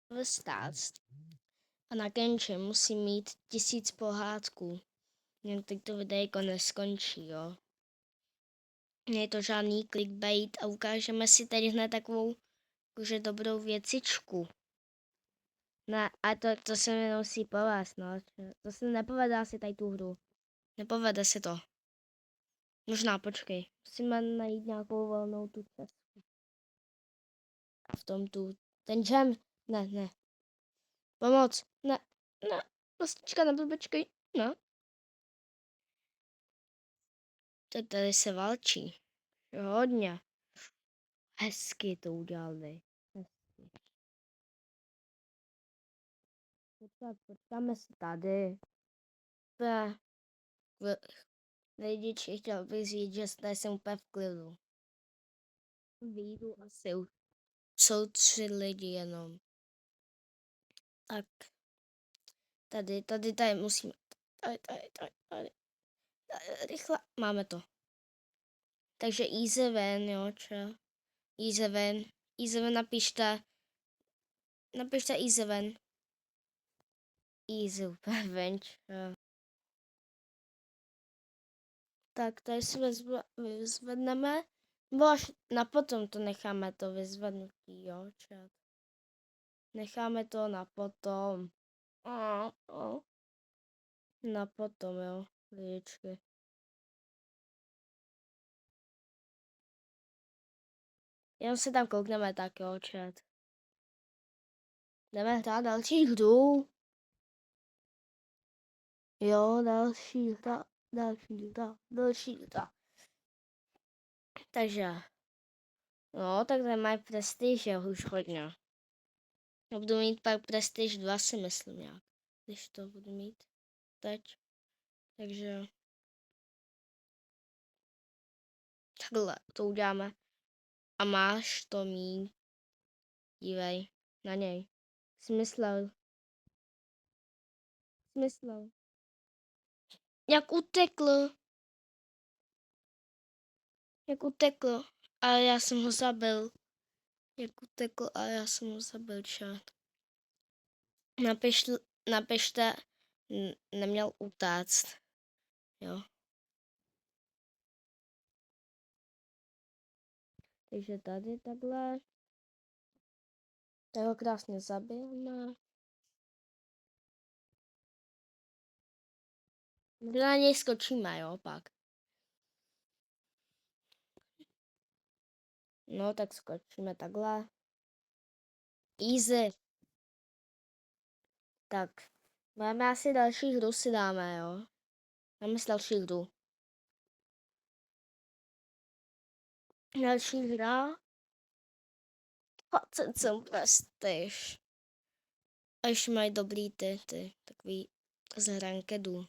vystát. A na Kenči musím mít 1000 pohádků. Jen teď to videjko neskončí, jo. Nie je to žádný clickbait a ukážeme si tady hned takovou jakože dobrou věcičku. Ne, a to se mi musí povést, no. To se nepovedá si tady tu hru. Nepovede se to. Možná, počkej. Musíme najít nějakou volnou tu cestu. A v tom ten jam. Ne. Pomoc. Ne. Plastička, neblbečkej. No. Tak tady se válčí. Hodně. Hezky to udělali. Hezky. Počkáme se tady. Lidiči, chtěl bych říct, že jsem úplně v klidu. Vyjdu asi. Jsou 3 lidi jenom. Tak. Tady musíme. Tady. Rychle. Máme to. Takže easy ven, jo, čo? Easy ven. Easy ven napište. Napište easy ven. Easy úplně ven, čo? Tak, tady si vyzvedneme. Až na potom to necháme to vyzvednutí, jo, čat. Necháme to na potom. Na potom, jo, lidičky. Jenom se tam koukneme tak, jo, čat. Jdeme hrát další hru. Jo, další hra. Takže, no, tak tady mají prestiž, jo, už hodně. Já budu mít pak prestiž 2, si myslím nějak, když to budu mít teď. Takže, takhle to uděláme. A máš to mít. Dívej, na něj. Smyslel. Jak utekl. A já jsem ho zabil. Jak utekl a já jsem ho zabil, čát. Napište, neměl utéct. Jo. Takže tady takhle. Tak ho krásně zabijeme. Na něj skočíme, jo, pak. No, tak skočíme takhle. Easy. Tak. Máme asi další hru si dáme, jo. Máme si další hru. Další hra. 27 prestiž. A ještě mají dobrý ty takový z rankedu.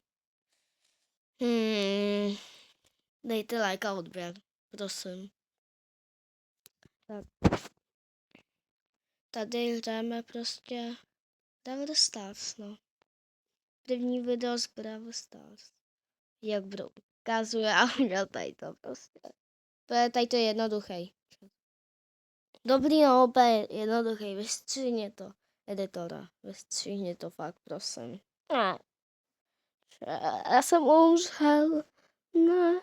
Dejte like a odběr, prosím. Tak. Tady hrajeme prostě Brawl Stars, no. První video z Brawl Stars. Jak budou ukazuje a udělal tady to prostě. Tady to je jednoduchý. Dobrý, no, opět jednoduchý. Vystřihni to, editora. Vystřihni to fakt, prosím. Ne. Já jsem umřel. Ne.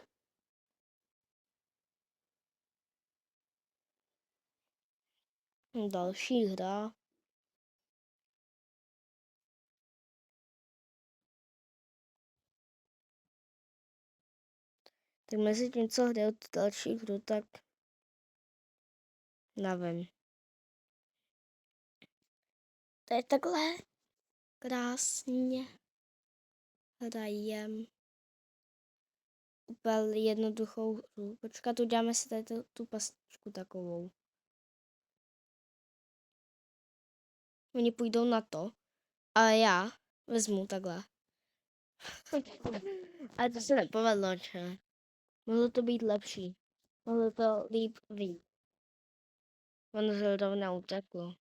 Další hra. Tak mezi tím, co hraju tu další hru, tak nevím. To je takhle krásně hrajem. Úplně jednoduchou hru. Počkat, uděláme si tady tu pastičku takovou. Oni půjdou na to, ale já vezmu takhle. Ale to se nepovedlo, že? Mohlo to být lepší. Mohlo to líp víc. Ono zrovna uteklo.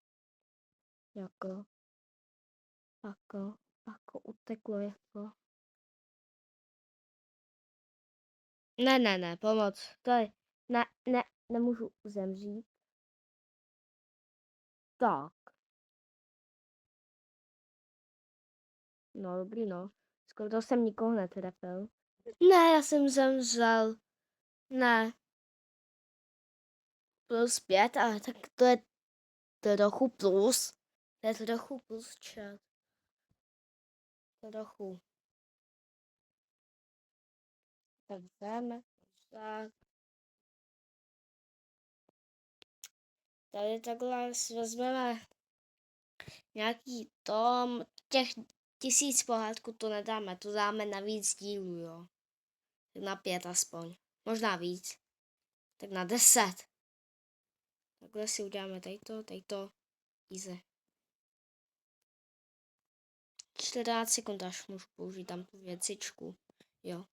Jako uteklo, jako. Ne, pomoc. To je, nemůžu zemřít. Tak. No, dobrý, no. Skoro jsem nikoho netrefil. Ne, já jsem zemřel. Ne. +5, ale tak to je trochu plus. To je trochu plus, čet. Trochu. Tak jdeme. Tak. Tady takhle si vezmeme nějaký tom, těch 1000 pohádků to nedáme, to dáme na víc dílů, jo. Tak na 5 aspoň, možná víc. Tak na 10. Takhle si uděláme tadyto, easy. 14 sekund, až můžu použít tam tu věcičku, jo.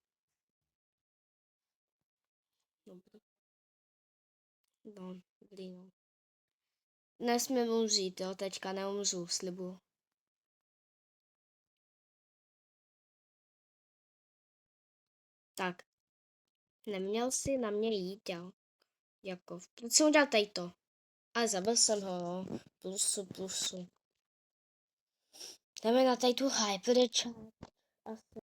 Dobrý. No, dobrý, no. Nesmím umřít, jo, teďka neumřu, slibuju. Tak. Neměl jsi na mě jít, jo. Jako, proč jsem udělal tadyto? A zabil jsem ho, no. Plusu. Jdeme na tady tu hyper chat. Asi.